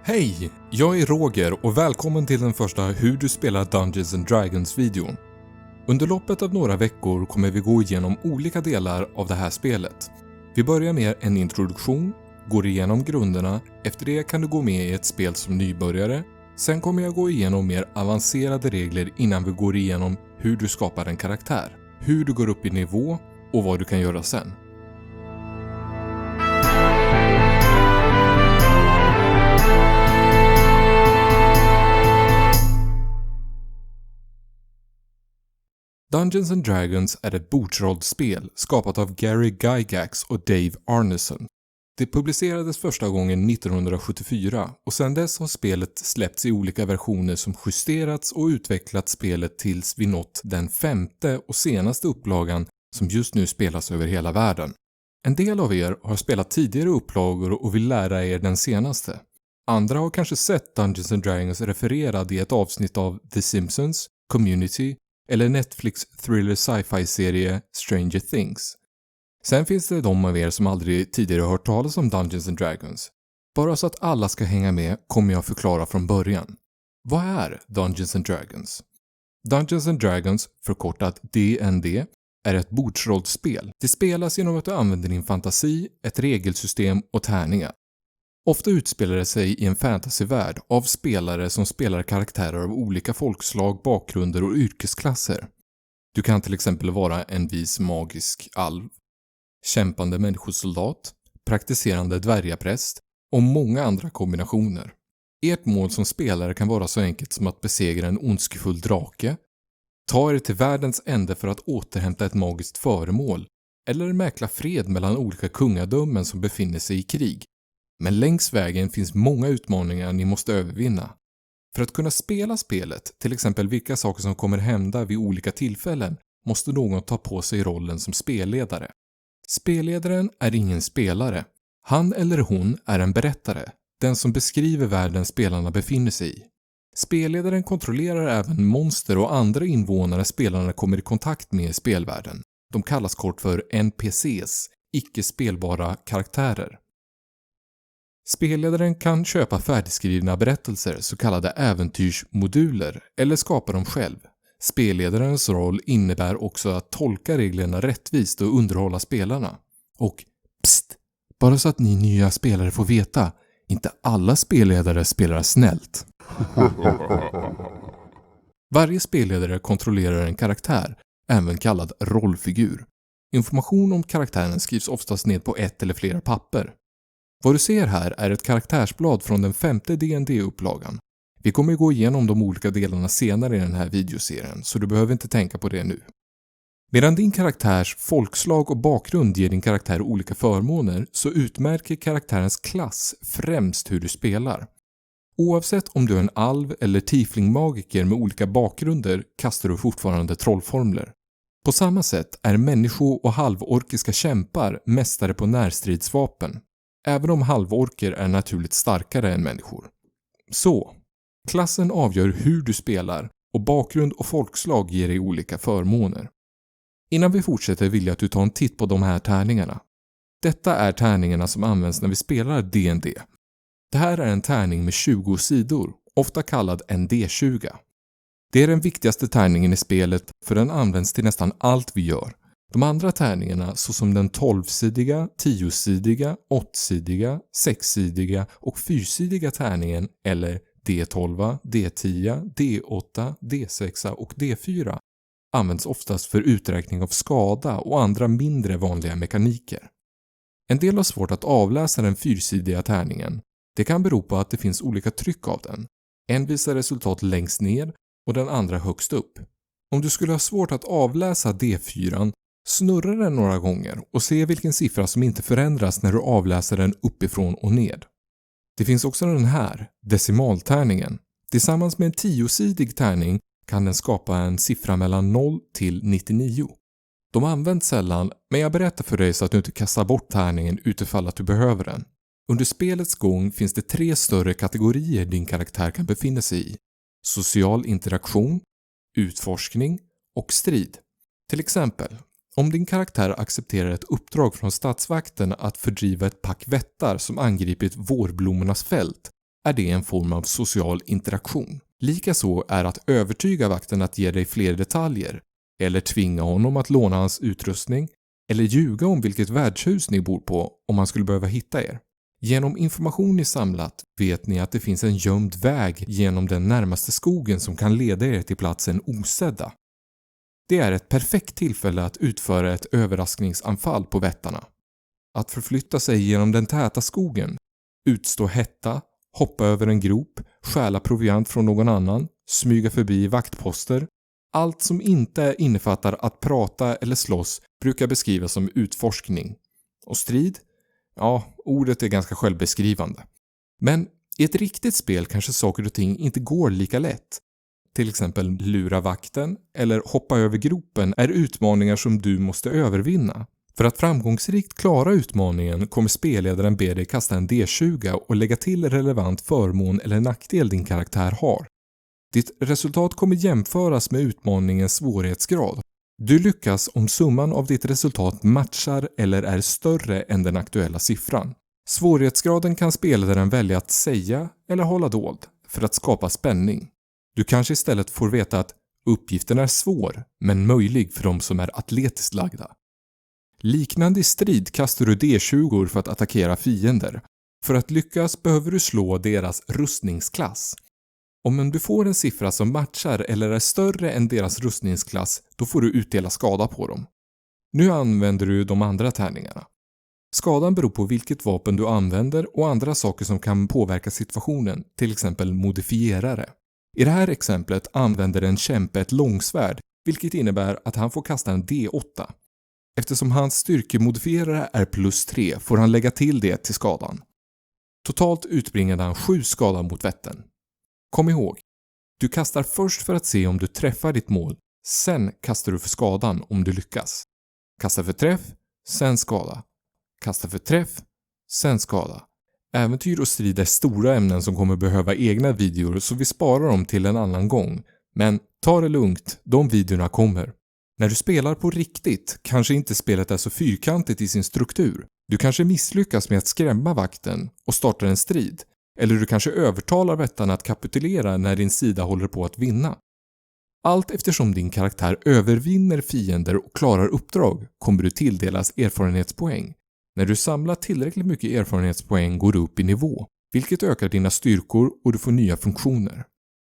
Hej! Jag är Roger och välkommen till den första Hur du spelar Dungeons & Dragons-videon. Under loppet av några veckor kommer vi gå igenom olika delar av det här spelet. Vi börjar med en introduktion, går igenom grunderna, efter det kan du gå med i ett spel som nybörjare. Sen kommer jag gå igenom mer avancerade regler innan vi går igenom hur du skapar en karaktär, hur du går upp i nivå och vad du kan göra sen. Dungeons & Dragons är ett bordsrollspel skapat av Gary Gygax och Dave Arneson. Det publicerades första gången 1974 och sedan dess har spelet släppts i olika versioner som justerats och utvecklat spelet tills vi nått den femte och senaste upplagan som just nu spelas över hela världen. En del av er har spelat tidigare upplagor och vill lära er den senaste. Andra har kanske sett Dungeons & Dragons refererad i ett avsnitt av The Simpsons, Community eller Netflix thriller sci-fi-serie Stranger Things. Sen finns det de av er som aldrig tidigare hört talas om Dungeons & Dragons. Bara så att alla ska hänga med kommer jag förklara från början. Vad är Dungeons & Dragons? Dungeons & Dragons, förkortat D&D, är ett bordsrollspel. Det spelas genom att du använder din fantasi, ett regelsystem och tärningar. Ofta utspelar det sig i en fantasyvärld av spelare som spelar karaktärer av olika folkslag, bakgrunder och yrkesklasser. Du kan till exempel vara en vis magisk alv, kämpande människosoldat, praktiserande dvärgapräst och många andra kombinationer. Ert mål som spelare kan vara så enkelt som att besegra en ondskefull drake, ta er till världens ände för att återhämta ett magiskt föremål eller mäkla fred mellan olika kungadömen som befinner sig i krig. Men längs vägen finns många utmaningar ni måste övervinna. För att kunna spela spelet, till exempel vilka saker som kommer hända vid olika tillfällen, måste någon ta på sig rollen som spelledare. Spelledaren är ingen spelare. Han eller hon är en berättare, den som beskriver världen spelarna befinner sig i. Spelledaren kontrollerar även monster och andra invånare spelarna kommer i kontakt med i spelvärlden. De kallas kort för NPCs, icke-spelbara karaktärer. Spelledaren kan köpa färdigskrivna berättelser, så kallade äventyrsmoduler, eller skapa dem själv. Spelledarens roll innebär också att tolka reglerna rättvist och underhålla spelarna. Och psst, bara så att ni nya spelare får veta, inte alla spelledare spelar snällt. Varje spelledare kontrollerar en karaktär, även kallad rollfigur. Information om karaktären skrivs oftast ned på ett eller flera papper. Vad du ser här är ett karaktärsblad från den femte D&D-upplagan. Vi kommer gå igenom de olika delarna senare i den här videoserien, så du behöver inte tänka på det nu. Medan din karaktärs folkslag och bakgrund ger din karaktär olika förmåner, så utmärker karaktärens klass främst hur du spelar. Oavsett om du är en alv eller tieflingmagiker med olika bakgrunder kastar du fortfarande trollformler. På samma sätt är människo- och halvorkiska kämpar mästare på närstridsvapen. Även om halvorker är naturligt starkare än människor. Så, klassen avgör hur du spelar och bakgrund och folkslag ger dig olika förmåner. Innan vi fortsätter vill jag att du tar en titt på de här tärningarna. Detta är tärningarna som används när vi spelar D&D. Det här är en tärning med 20 sidor, ofta kallad en D20. Det är den viktigaste tärningen i spelet för den används till nästan allt vi gör. De andra tärningarna, såsom den 12-sidiga, 10-sidiga, 8-sidiga, 6-sidiga och 4-sidiga tärningen eller D12, D10, D8, D6 och D4 används oftast för uträkning av skada och andra mindre vanliga mekaniker. En del har svårt att avläsa den 4-sidiga tärningen. Det kan bero på att det finns olika tryck av den. En visar resultat längst ner och den andra högst upp. Om du skulle ha svårt att avläsa D4, snurra den några gånger och se vilken siffra som inte förändras när du avläser den uppifrån och ned. Det finns också den här, decimaltärningen. Tillsammans med en 10-sidig tärning kan den skapa en siffra mellan 0 till 99. De används sällan, men jag berättar för dig så att du inte kastar bort tärningen utifall att du behöver den. Under spelets gång finns det 3 större kategorier din karaktär kan befinna sig i. Social interaktion, utforskning och strid. Till exempel, om din karaktär accepterar ett uppdrag från statsvakten att fördriva ett pack vättar som angripit vårblommornas fält, är det en form av social interaktion. Likaså är att övertyga vakten att ge dig fler detaljer, eller tvinga honom att låna hans utrustning, eller ljuga om vilket värdshus ni bor på om han skulle behöva hitta er. Genom information ni samlat vet ni att det finns en gömd väg genom den närmaste skogen som kan leda er till platsen osedda. Det är ett perfekt tillfälle att utföra ett överraskningsanfall på vättarna. Att förflytta sig genom den täta skogen, utstå hetta, hoppa över en grop, stjäla proviant från någon annan, smyga förbi vaktposter. Allt som inte innefattar att prata eller slåss brukar beskrivas som utforskning. Och strid? Ja, ordet är ganska självbeskrivande. Men i ett riktigt spel kanske saker och ting inte går lika lätt. Till exempel lura vakten eller hoppa över gropen är utmaningar som du måste övervinna. För att framgångsrikt klara utmaningen kommer spelledaren be dig kasta en D20 och lägga till relevant förmån eller nackdel din karaktär har. Ditt resultat kommer jämföras med utmaningens svårighetsgrad. Du lyckas om summan av ditt resultat matchar eller är större än den aktuella siffran. Svårighetsgraden kan spelledaren välja att säga eller hålla dold för att skapa spänning. Du kanske istället får veta att uppgiften är svår men möjlig för de som är atletiskt lagda. Liknande i strid kastar du D20 för att attackera fiender. För att lyckas behöver du slå deras rustningsklass. Om du får en siffra som matchar eller är större än deras rustningsklass, då får du utdela skada på dem. Nu använder du de andra tärningarna. Skadan beror på vilket vapen du använder och andra saker som kan påverka situationen, till exempel modifierare. I det här exemplet använder en kämpe ett långsvärd, vilket innebär att han får kasta en D8. Eftersom hans styrkemodifierare är +3 får han lägga till det till skadan. Totalt utbringade han 7 skada mot vätten. Kom ihåg, du kastar först för att se om du träffar ditt mål, sen kastar du för skadan om du lyckas. Kasta för träff, sen skada. Kasta för träff, sen skada. Äventyr och strid är stora ämnen som kommer behöva egna videor så vi sparar dem till en annan gång. Men ta det lugnt, de videorna kommer. När du spelar på riktigt kanske inte spelet är så fyrkantigt i sin struktur. Du kanske misslyckas med att skrämma vakten och startar en strid. Eller du kanske övertalar vättarna att kapitulera när din sida håller på att vinna. Allt eftersom din karaktär övervinner fiender och klarar uppdrag kommer du tilldelas erfarenhetspoäng. När du samlar tillräckligt mycket erfarenhetspoäng går du upp i nivå, vilket ökar dina styrkor och du får nya funktioner.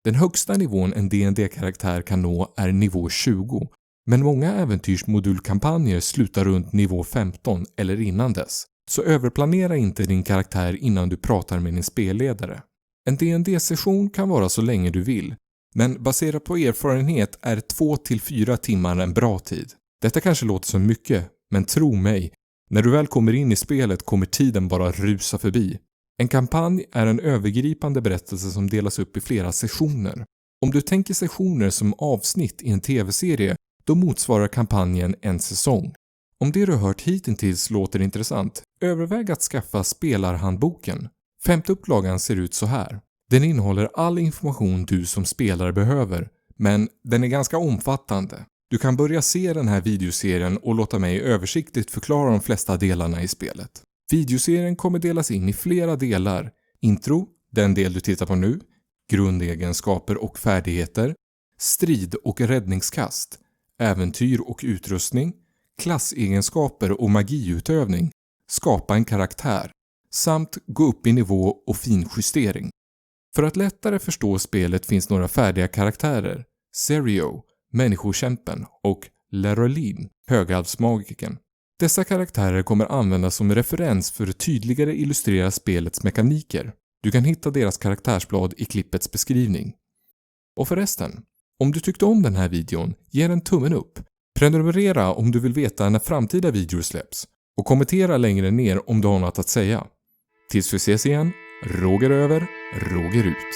Den högsta nivån en D&D-karaktär kan nå är nivå 20, men många äventyrsmodulkampanjer slutar runt nivå 15 eller innan dess. Så överplanera inte din karaktär innan du pratar med din spelledare. En D&D-session kan vara så länge du vill, men baserat på erfarenhet är 2-4 timmar en bra tid. Detta kanske låter som mycket, men tro mig, när du väl kommer in i spelet kommer tiden bara rusa förbi. En kampanj är en övergripande berättelse som delas upp i flera sessioner. Om du tänker sessioner som avsnitt i en tv-serie, då motsvarar kampanjen en säsong. Om det du hört hittills låter intressant, överväg att skaffa spelarhandboken. 5:e upplagan ser ut så här. Den innehåller all information du som spelare behöver, men den är ganska omfattande. Du kan börja se den här videoserien och låta mig översiktligt förklara de flesta delarna i spelet. Videoserien kommer delas in i flera delar. Intro, den del du tittar på nu, grundegenskaper och färdigheter, strid och räddningskast, äventyr och utrustning, klassegenskaper och magiutövning, skapa en karaktär, samt gå upp i nivå och finjustering. För att lättare förstå spelet finns några färdiga karaktärer, Serio, människokämpen och Lerolin, högalvsmagikern. Dessa karaktärer kommer användas som referens för att tydligare illustrera spelets mekaniker. Du kan hitta deras karaktärsblad i klippets beskrivning. Och förresten, om du tyckte om den här videon, ge den tummen upp. Prenumerera om du vill veta när framtida videor släpps. Och kommentera längre ner om du har något att säga. Tills vi ses igen, Roger över, Roger ut.